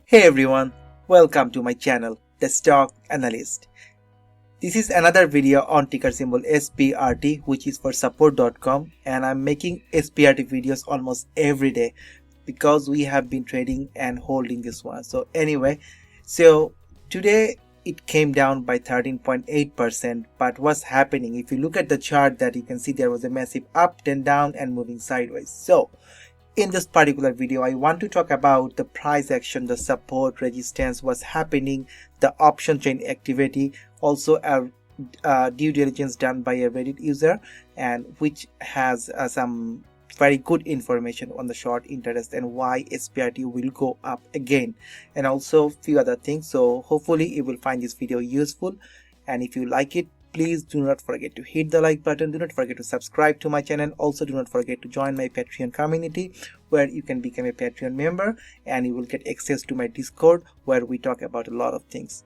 Hey everyone, welcome to my channel, The Stock Analyst. This is another video on ticker symbol SPRT, which is for support.com, and I'm making SPRT videos almost every day because we have been trading and holding this one. So today it came down by 13.8%, but what's happening? If you look at the chart, that you can see there was a massive up, then down and moving sideways. So in this particular video, I want to talk about the price action, the support, resistance, what's happening, the option chain activity, also a due diligence done by a Reddit user, and which has some very good information on the short interest and why SPRT will go up again, and also few other things. So hopefully you will find this video useful, and if you like it, please do not forget to hit the like button. Do not forget to subscribe to my channel. Also, do not forget to join my Patreon community, where you can become a Patreon member and you will get access to my Discord, where we talk about a lot of things.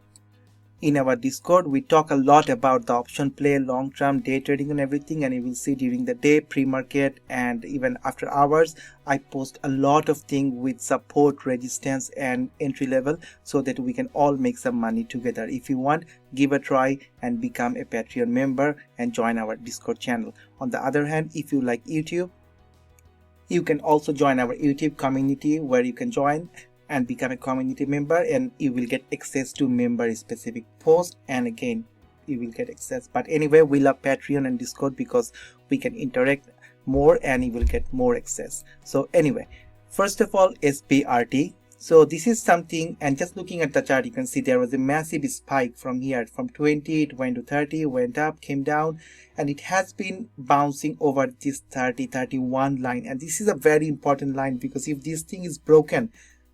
In our Discord, we talk a lot about the option play, long-term day trading and everything, and you will see during the day, pre-market, and even after hours, I post a lot of things with support, resistance and entry level, so that we can all make some money together. If you want, give a try and become a Patreon member and join our Discord channel. On the other hand, if you like YouTube, you can also join our YouTube community, where you can join and become a community member, and you will get access to member specific posts, and again you will get access. But anyway, we love Patreon and Discord because we can interact more and you will get more access. So anyway, first of all, SPRT. So this is something, and just looking at the chart, you can see there was a massive spike from here, from 20 it went to 30, went up, came down, and it has been bouncing over this 30-31 line. And this is a very important line, because if this thing is broken,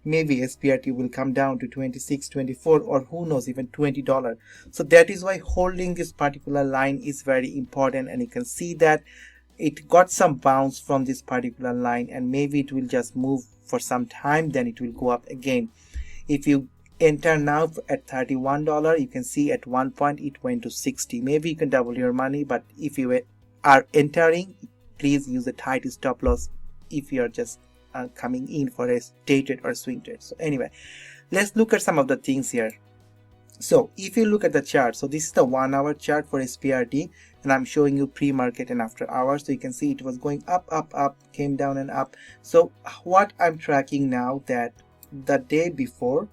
maybe SPRT will come down to 26, 24, or who knows, even $20. So that is why holding this particular line is very important. And you can see that it got some bounce from this particular line, and maybe it will just move for some time, then it will go up again. If you enter now at $31, you can see at one point it went to 60. Maybe you can double your money, but if you are entering, please use a tight stop loss if you are just coming in for a day trade or swing trade. So anyway, let's look at some of the things here. So if you look at the chart, so this is the 1 hour chart for SPRT, and I'm showing you pre-market and after hours. So you can see it was going up, came down and up. So what I'm tracking now, that the day before,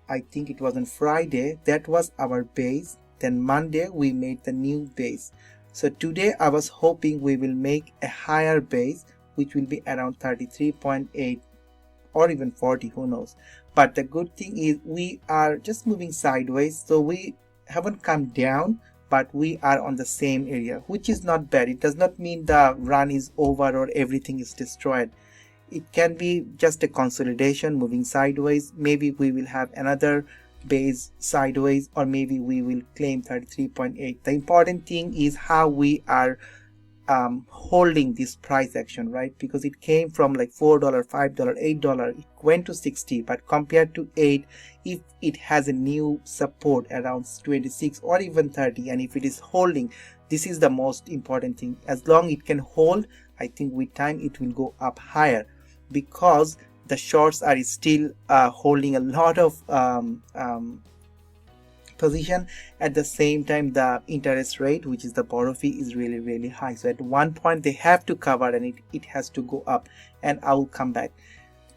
I think it was on Friday, that was our base. Then Monday we made the new base. So today I was hoping we will make a higher base, which will be around 33.8 or even 40, who knows. But the good thing is we are just moving sideways, so we haven't come down, but we are on the same area, which is not bad. It does not mean the run is over or everything is destroyed. It can be just a consolidation, moving sideways. Maybe we will have another base sideways, or maybe we will claim 33.8. The important thing is how we are holding this price action, right? Because it came from like $4, $5, $8, it went to 60, but compared to 8, if it has a new support around 26 or even 30, and if it is holding, this is the most important thing. As long it can hold, I think with time it will go up higher, because the shorts are still holding a lot of position. At the same time, the interest rate, which is the borrow fee, is really high. So at one point they have to cover, and it has to go up, and I will come back.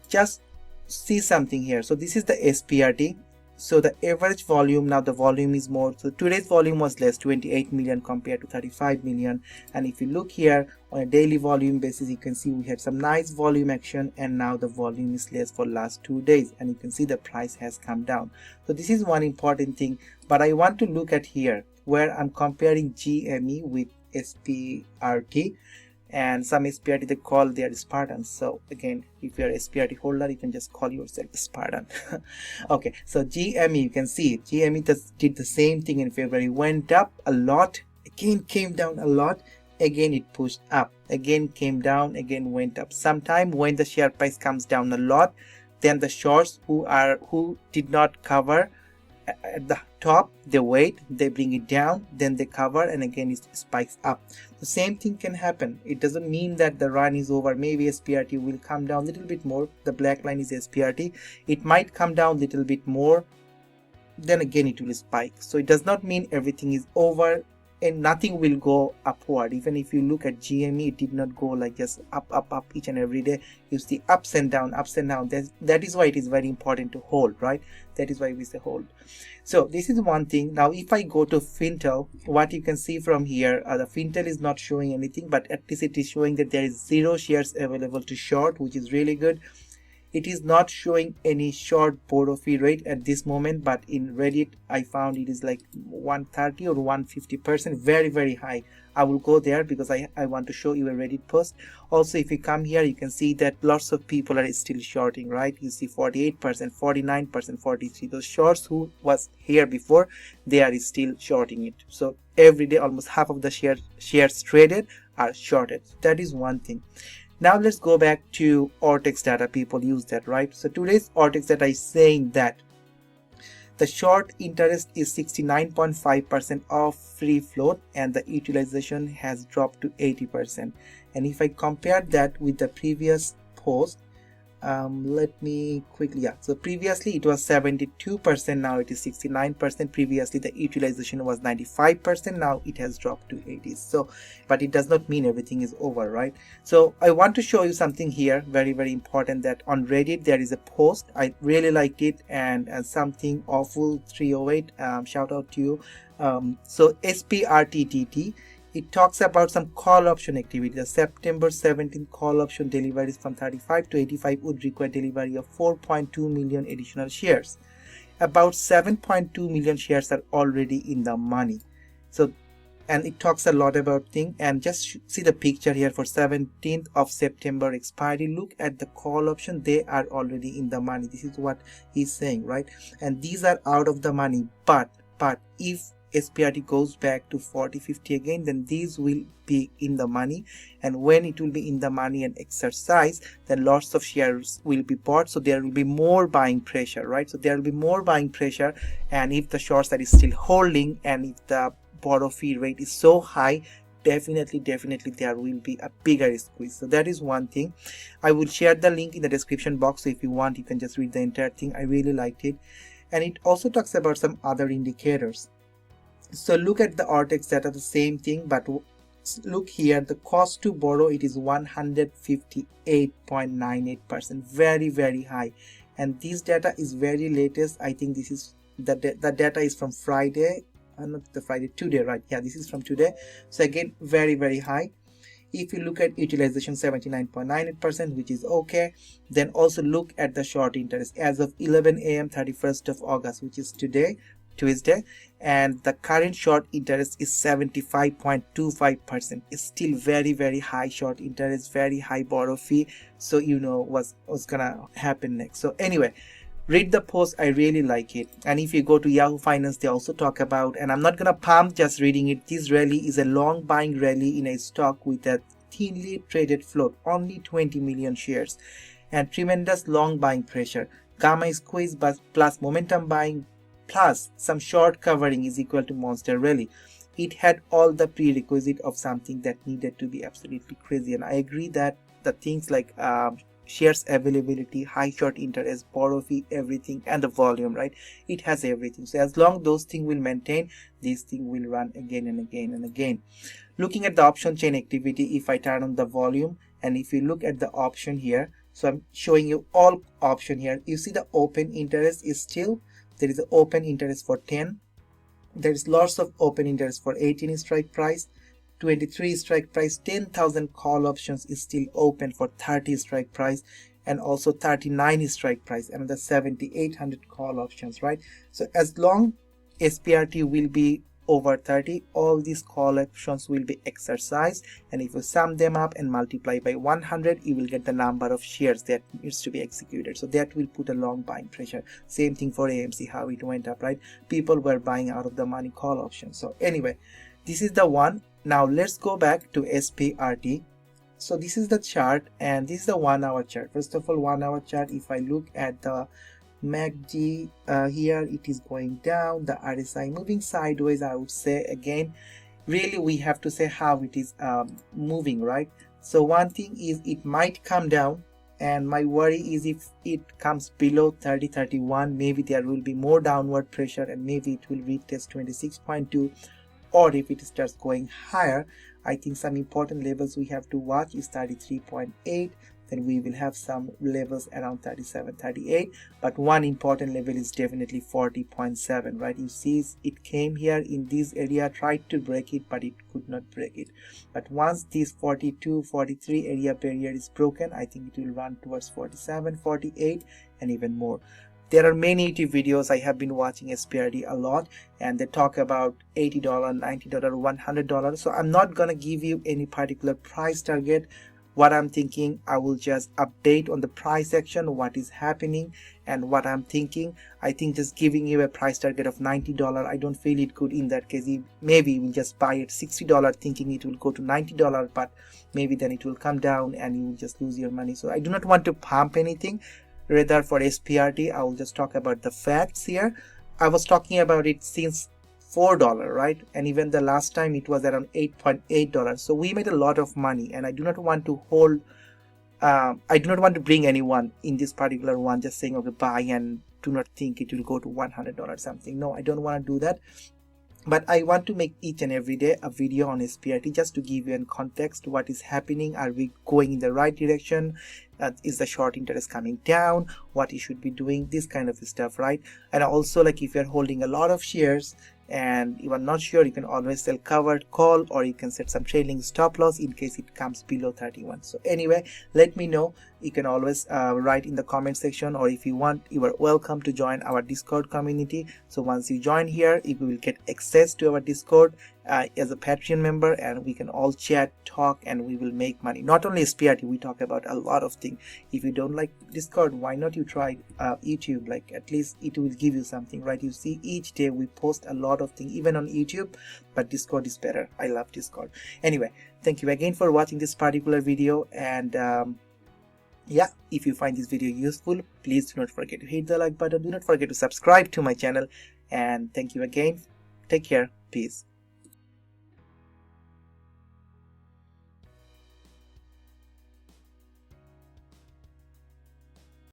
Just see something here. So this is the SPRT. So the average volume, now the volume is more. So today's volume was less, 28 million compared to 35 million. And if you look here on a daily volume basis, you can see we had some nice volume action, and now the volume is less for last 2 days, and you can see the price has come down. So this is one important thing. But I want to look at here, where I'm comparing GME with SPRT, and some SPRT they call their Spartans. So again, if you're a SPRT holder, you can just call yourself a Spartan. Okay, so GME, you can see GME did the same thing in February, went up a lot, again came down a lot, again it pushed up, again came down, again went up. Sometime when the share price comes down a lot, then the shorts who did not cover at the top, they wait, they bring it down, then they cover, and again it spikes up. The same thing can happen. It doesn't mean that the run is over. Maybe SPRT will come down a little bit more. The black line is SPRT. It might come down a little bit more, then again it will spike. So it does not mean everything is over and nothing will go upward. Even if you look at GME, it did not go like just up each and every day. You see ups and down, ups and down. That is why it is very important to hold, right? That is why we say hold. So this is one thing. Now if I go to Fintel, what you can see from here, the Fintel is not showing anything, but at least it is showing that there is 0 shares available to short, which is really good. It is not showing any short borrow fee rate at this moment, but in Reddit I found it is like 130 or 150%, very high. I will go there because I want to show you a Reddit post. Also, if you come here, you can see that lots of people are still shorting, right? You see 48%, 49%, 43%. Those shorts who was here before, they are still shorting it. So every day almost half of the shares traded are shorted. That is one thing. Now let's go back to Ortex data. People use that, right? So today's Ortex data is saying that the short interest is 69.5% of free float and the utilization has dropped to 80%. And if I compare that with the previous post, let me quickly, so previously it was 72%, now it is 69%. Previously the utilization was 95%, now it has dropped to 80. So but it does not mean everything is over, right? So I want to show you something here, very important, that on Reddit there is a post. I really liked it, and something awful 308, shout out to you. So SPRTTT, it talks about some call option activity. The September 17th call option deliveries from 35 to 85 would require delivery of 4.2 million additional shares. About 7.2 million shares are already in the money. So, and it talks a lot about things, and just see the picture here for 17th of September expiry. Look at the call option, they are already in the money. This is what he's saying, right? And these are out of the money, but if SPRT goes back to 40-50 again, then these will be in the money, and when it will be in the money and exercise, then lots of shares will be bought. So there will be more buying pressure, right? So there will be more buying pressure, and if the shorts are still holding and if the borrow fee rate is so high, definitely there will be a bigger squeeze. So that is one thing. I will share the link in the description box, so if you want you can just read the entire thing. I really liked it. And it also talks about some other indicators. So look at the Ortex data, the same thing, but look here, the cost to borrow, it is 158.98%, very high. And this data is very latest. I think this is the data is from Friday, not the Friday, today, right? Yeah, this is from today. So again, very high. If you look at utilization 79.98%, which is okay. Then also look at the short interest as of 11 a.m. 31st of August, which is today, Tuesday, and the current short interest is 75.25%. It's still very high short interest, very high borrow fee. So you know what's gonna happen next. So anyway, read the post, I really like it. And if you go to Yahoo Finance, they also talk about, and I'm not gonna pump just reading it, this rally is a long buying rally in a stock with a thinly traded float, only 20 million shares, and tremendous long buying pressure. Gamma squeeze plus momentum buying plus some short covering is equal to monster rally. It had all the prerequisite of something that needed to be absolutely crazy. And I agree that the things like shares availability, high short interest, borrow fee, everything, and the volume, right? It has everything. So as long those things will maintain, this thing will run again and again. Looking at the option chain activity, if I turn on the volume and if you look at the option here, so I'm showing you all option here, you see the open interest is still, there is an open interest for 10, there is lots of open interest for 18 strike price, 23 strike price, 10,000 call options is still open for 30 strike price, and also 39 strike price, and the 7,800 call options, right? So as long SPRT will be over 30, all these call options will be exercised, and if you sum them up and multiply by 100, you will get the number of shares that needs to be executed. So that will put a long buying pressure. Same thing for AMC, how it went up, right? People were buying out of the money call options. So anyway, this is the one. Now let's go back to SPRT. So this is the chart, and this is the 1 hour chart. First of all, 1 hour chart, if I look at the MACD here it is going down, the RSI moving sideways. I would say again, really we have to say how it is moving, right? So one thing is it might come down, and my worry is if it comes below 30.31, maybe there will be more downward pressure and maybe it will retest 26.2, or if it starts going higher, I think some important levels we have to watch is 33.8. Then we will have some levels around 37, 38, but one important level is definitely 40.7, right? You see it came here in this area, tried to break it, but it could not break it. But once this 42, 43 area barrier is broken, I think it will run towards 47, 48 and even more. There are many YouTube videos. I have been watching SPRT a lot, and they talk about $80, $90, $100. So I'm not gonna give you any particular price target. What I'm thinking, I will just update on the price action, what is happening and what I'm thinking. I think just giving you a price target of $90, I don't feel it good. In that case, maybe you will just buy it $60 thinking it will go to $90, but maybe then it will come down and you will just lose your money. So I do not want to pump anything. Rather, for SPRT, I will just talk about the facts here. I was talking about it since $4, right? And even the last time it was around $8.8. So we made a lot of money, and I do not want to hold I do not want to bring anyone in this particular one just saying okay buy and do not think it will go to $100 something. No, I don't want to do that. But I want to make each and every day a video on SPRT just to give you in context what is happening. Are we going in the right direction? Is the short interest coming down? What you should be doing, this kind of stuff, right? And also, like, if you're holding a lot of shares and you are not sure, you can always sell covered call, or you can set some trailing stop loss in case it comes below 31. So anyway, let me know. You can always write in the comment section, or if you want, you are welcome to join our Discord community. So once you join here, you will get access to our Discord as a Patreon member, and we can all chat, talk, and we will make money. Not only SPRT, we talk about a lot of things. If you don't like Discord, why not you try YouTube? Like, at least it will give you something, right? You see, each day we post a lot of things, even on YouTube, but Discord is better. I love Discord. Anyway, thank you again for watching this particular video, and yeah, if you find this video useful, please do not forget to hit the like button. Do not forget to subscribe to my channel, and thank you again. Take care. Peace.